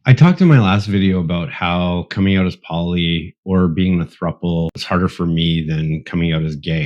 I talked in my last video about how coming out as poly or being in a throuple is harder for me than coming out as gay.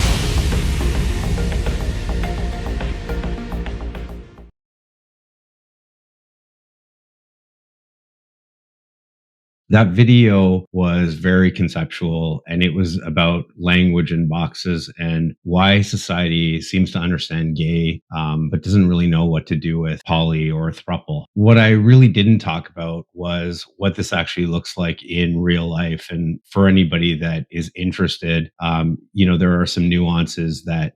That video was very conceptual and it was about language and boxes and why society seems to understand gay, but doesn't really know what to do with poly or throuple. What I really didn't talk about was what this actually looks like in real life. And for anybody that is interested, there are some nuances that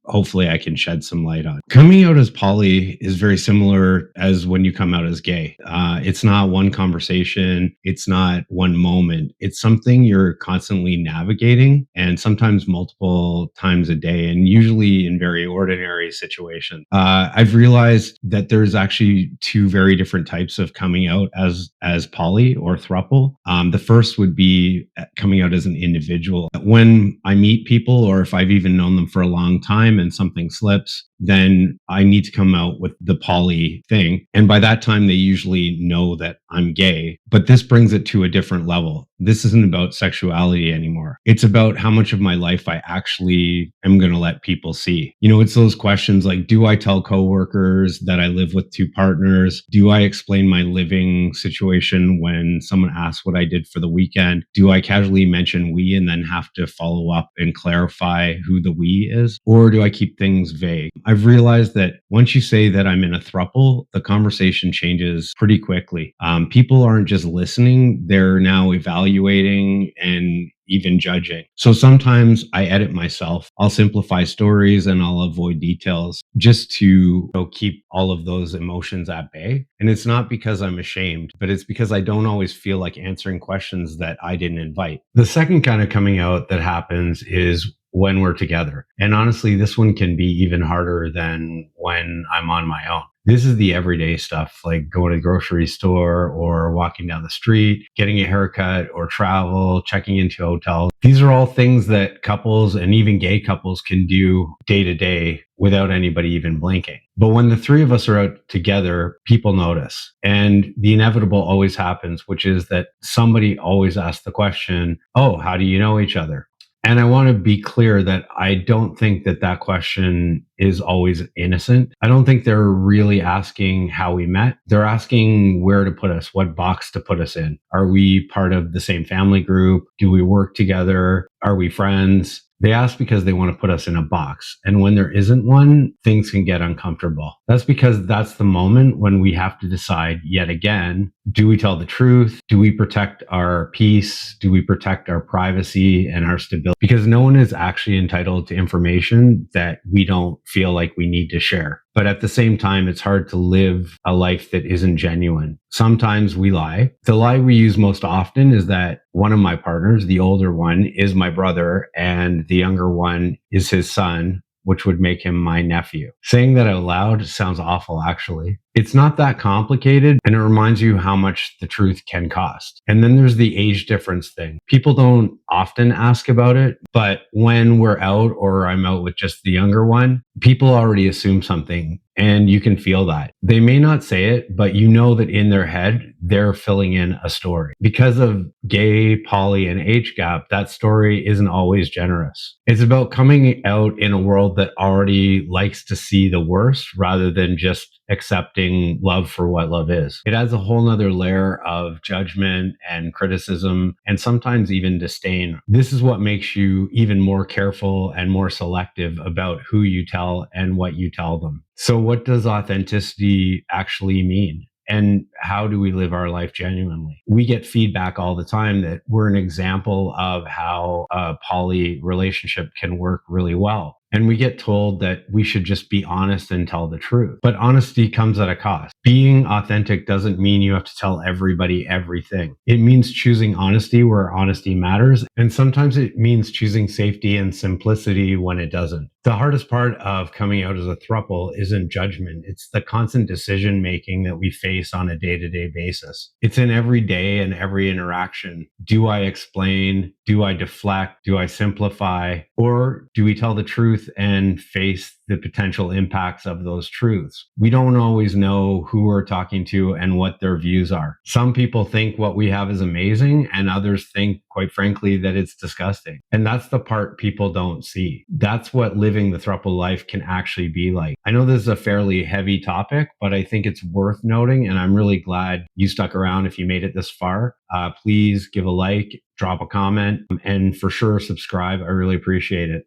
hopefully I can shed some light on. Coming out as poly is very similar as when you come out as gay. It's not one conversation, it's not one moment. It's something you're constantly navigating and sometimes multiple times a day, and usually in very ordinary situations. I've realized that there's actually two very different types of coming out as poly or throuple. The first would be coming out as an individual. When I meet people, or if I've even known them for a long time and something slips, then I need to come out with the poly thing. And by that time, they usually know that I'm gay. But this brings it to a different level. This isn't about sexuality anymore. It's about how much of my life I actually am going to let people see. It's those questions like, do I tell coworkers that I live with two partners? Do I explain my living situation when someone asks what I did for the weekend? Do I casually mention we and then have to follow up and clarify who the we is? Or do I keep things vague? I've realized that once you say that I'm in a throuple, the conversation changes pretty quickly. People aren't just listening, they're now evaluating and even judging. So sometimes I edit myself. I'll simplify stories and I'll avoid details just to keep all of those emotions at bay. And it's not because I'm ashamed, but it's because I don't always feel like answering questions that I didn't invite. The second kind of coming out that happens is when we're together. And honestly, this one can be even harder than when I'm on my own. This is the everyday stuff, like going to the grocery store or walking down the street, getting a haircut or travel, checking into a hotel. These are all things that couples and even gay couples can do day to day without anybody even blinking. But when the three of us are out together, people notice. And the inevitable always happens, which is that somebody always asks the question, oh, how do you know each other? And I want to be clear that I don't think that question is always innocent. I don't think they're really asking how we met. They're asking where to put us, what box to put us in. Are we part of the same family group? Do we work together? Are we friends? They ask because they want to put us in a box. And when there isn't one, things can get uncomfortable. That's because that's the moment when we have to decide yet again, do we tell the truth? Do we protect our peace? Do we protect our privacy and our stability? Because no one is actually entitled to information that we don't feel like we need to share. But at the same time, it's hard to live a life that isn't genuine. Sometimes we lie. The lie we use most often is that one of my partners, the older one, is my brother and the younger one is his son, which would make him my nephew. Saying that out loud sounds awful, actually. It's not that complicated, and it reminds you how much the truth can cost. And then there's the age difference thing. People don't often ask about it, but when we're out or I'm out with just the younger one, people already assume something, and you can feel that. They may not say it, but you know that in their head, they're filling in a story. Because of gay, poly, and age gap, that story isn't always generous. It's about coming out in a world that already likes to see the worst rather than just accepting love for what love is. It adds a whole nother layer of judgment and criticism and sometimes even disdain. This is what makes you even more careful and more selective about who you tell and what you tell them. So what does authenticity actually mean? And how do we live our life genuinely? We get feedback all the time that we're an example of how a poly relationship can work really well. And we get told that we should just be honest and tell the truth. But honesty comes at a cost. Being authentic doesn't mean you have to tell everybody everything. It means choosing honesty where honesty matters. And sometimes it means choosing safety and simplicity when it doesn't. The hardest part of coming out as a throuple isn't judgment. It's the constant decision making that we face on a day-to-day basis. It's in every day and every interaction. Do I explain? Do I deflect? Do I simplify? Or do we tell the truth and face the potential impacts of those truths. We don't always know who we're talking to and what their views are. Some people think what we have is amazing, and others think, quite frankly, that it's disgusting. And that's the part people don't see. That's what living the throuple life can actually be like. I know this is a fairly heavy topic, but I think it's worth noting, and I'm really glad you stuck around if you made it this far. Please give a like, drop a comment, and for sure subscribe. I really appreciate it.